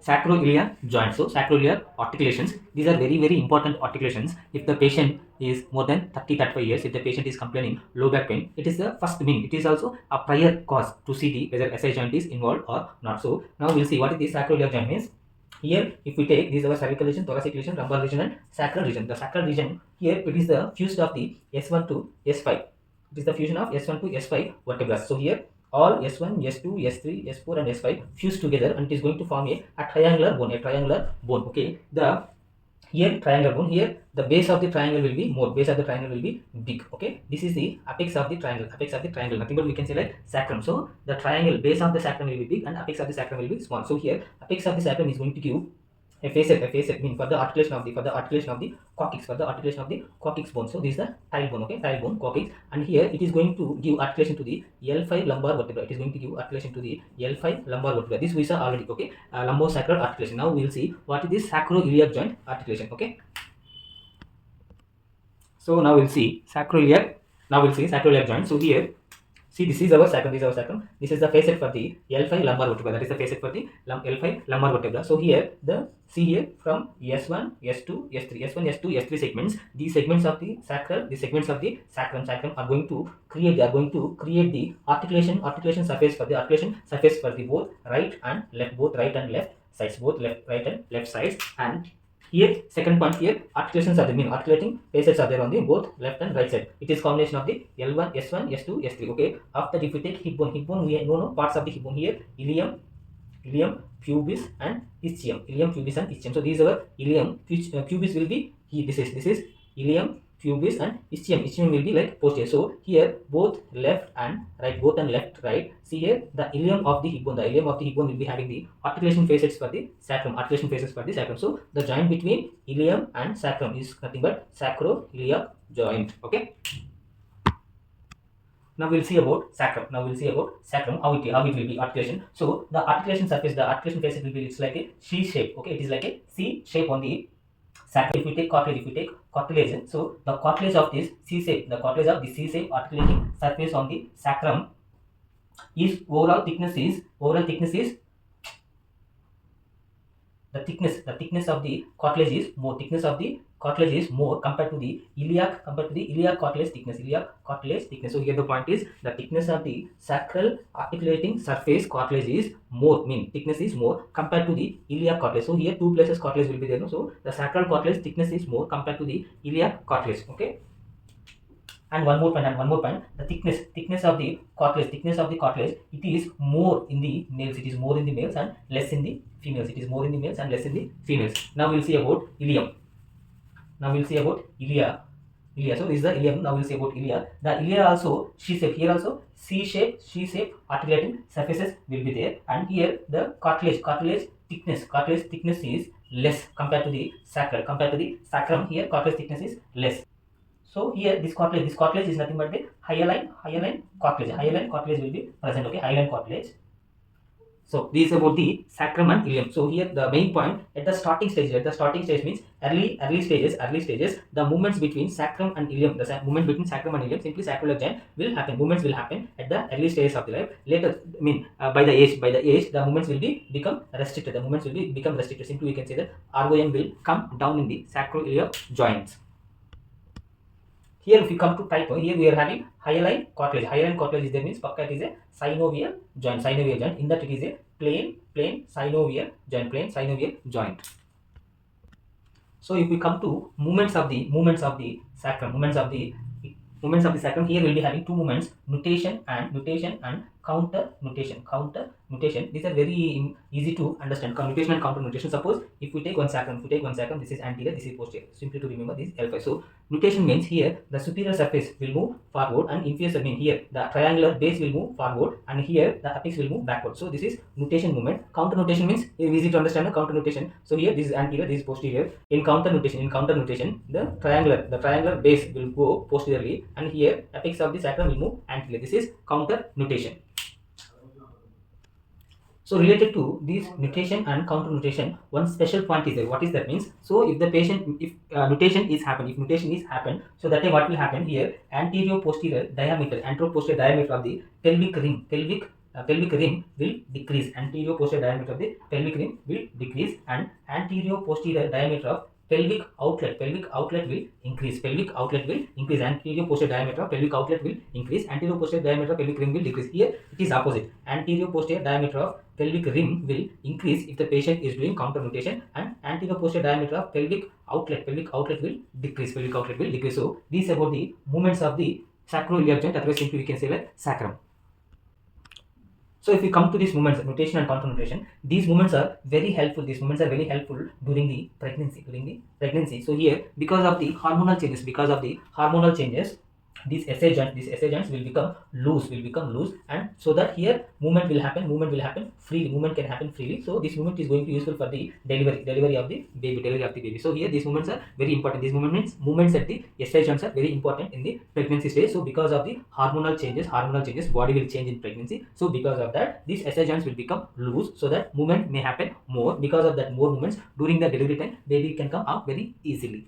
sacroiliac joint. So sacroiliac articulations, these are very very important articulations. If the patient is more than 30-35 years, if the patient is complaining low back pain, it is the first mean, it is also a prior cause to see the whether SI joint is involved or not. So now we'll see what is the sacroiliac joint means. Here if we take this, our cervical region, thoracic region, lumbar region and sacral region. The sacral region, here it is the fused of the S1 to S5. It is the fusion of S1 to S5 vertebrae. So here all S1, S2, S3, S4 and S5 fuse together and it is going to form a triangular bone, okay. The here triangular bone, here the base of the triangle will be more, base of the triangle will be big, okay. This is the apex of the triangle, nothing but we can say like sacrum. So the triangle base of the sacrum will be big and apex of the sacrum will be small. So here apex of the sacrum is going to give a facet mean for the articulation of the coccyx, bone. So this is the tile bone, okay, tile bone, coccyx, and here it is going to give articulation to the L5 lumbar vertebra. It is going to give articulation to the L5 lumbar vertebra. This we saw already, okay, lumbosacral articulation. Now we will see what is this sacroiliac joint articulation, okay. So now we'll see sacroiliac. Joint. So here, see, this is our sacrum. This is the facet for the L5 lumbar vertebra. That is the facet for the L5 lumbar vertebra. So here see here from S1, S2, S3 segments. These segments of the sacral, sacrum are going to create. They are going to create the articulation surface for the both right and left sides, and here, second point here, articulations are the mean, articulating facets are there on the both left and right side. It is combination of the L1, S1, S2, S3. Okay. After if we take hip bone, we know parts of the hip bone here, ilium, pubis and ischium. So these are ilium, pubis will be here. This is ilium, pubis and ischium. Ischium will be like posterior. So here both left and right. See here the ilium of the hip bone. Will be having the articulation facets for the sacrum. So the joint between ilium and sacrum is nothing but sacroiliac joint. Okay. Now we'll see about sacrum. How it will be articulation. So the articulation surface, the articulation facet will be, it's like a C shape. Okay, it is like a C shape on the sacrum. If we take cartilage, so the cartilage of this C shape, articulating surface on the sacrum is overall thickness is the thickness of the cartilage is more. Compared to the iliac cartilage thickness. So here the point is the thickness of the sacral articulating surface cartilage is more, thickness is more compared to the iliac cartilage. So here two places cartilage will be there. No? So the sacral cartilage thickness is more compared to the iliac cartilage. Okay. And one more point, the thickness of the cartilage, it is more in the males, and less in the females. Now we'll see about ilium. Ilia. So this is the ilium. Now we'll see about ilia. The ilia also C shape. Here also C shape articulating surfaces will be there, and here the cartilage thickness is less compared to the sacrum. Here cartilage thickness is less. So here this cartilage is nothing but the hyaline cartilage. Hyaline cartilage will be present. Okay, hyaline cartilage. So this is about the sacrum and ilium. So here the main point at the starting stage. Means early stages. The movements between sacrum and ilium. Simply sacroiliac joint will happen. Movements will happen at the early stages of the life. Later, by the age, the movements will become restricted. Simply we can say that ROM will come down in the sacroiliac joints. Here if we come to type, here we are having hyaline cartilage. Hyaline cartilage is there, means pakka it is a synovial joint. In that it is a plain synovial joint. So if we come to movements of the sacrum, here we will be having two movements, nutation and counter nutation. These are very easy to understand. Nutation and counter nutation. Suppose if we take one sacrum, this is anterior, this is posterior. Simply to remember this L5. So nutation means here the superior surface will move forward, and inferior surface, here the triangular base will move forward, and here the apex will move backward. So this is nutation movement. Counter nutation means easy to understand. Counter nutation. So here this is anterior, this is posterior. In counter nutation, the triangular base will go posteriorly, and here apex of the sacrum will move anterior. This is counter nutation. So related to this nutation and counter nutation, one special point is there. What is that means? So if nutation is happen, so that time what will happen here? Antero-posterior diameter of the pelvic pelvic rim will decrease. Anterior posterior diameter of the pelvic rim will decrease, and anterior posterior diameter of pelvic outlet will increase. Pelvic outlet will increase. Anterior posterior diameter of pelvic outlet will increase. Anterior posterior diameter of pelvic rim will decrease. Here it is opposite. Anterior posterior diameter of pelvic rim will increase if the patient is doing counter rotation, and anterior posterior diameter of pelvic outlet will decrease. Pelvic outlet will decrease. So these about the movements of the sacroiliac joint, otherwise simply we can say like sacrum. So if we come to these movements, rotation and counter rotation, these movements are very helpful. These movements are very helpful during the pregnancy. So here, because of the hormonal changes, these SI joints will become loose, and so that here movement will happen freely. Movement can happen freely. So this movement is going to be useful for the delivery of the baby. So here these movements are very important. These movements at the SI joints are very important in the pregnancy stage. So because of the hormonal changes, body will change in pregnancy. So because of that, these SI joints will become loose, so that movement may happen more. Because of that more movements during the delivery time, baby can come out very easily.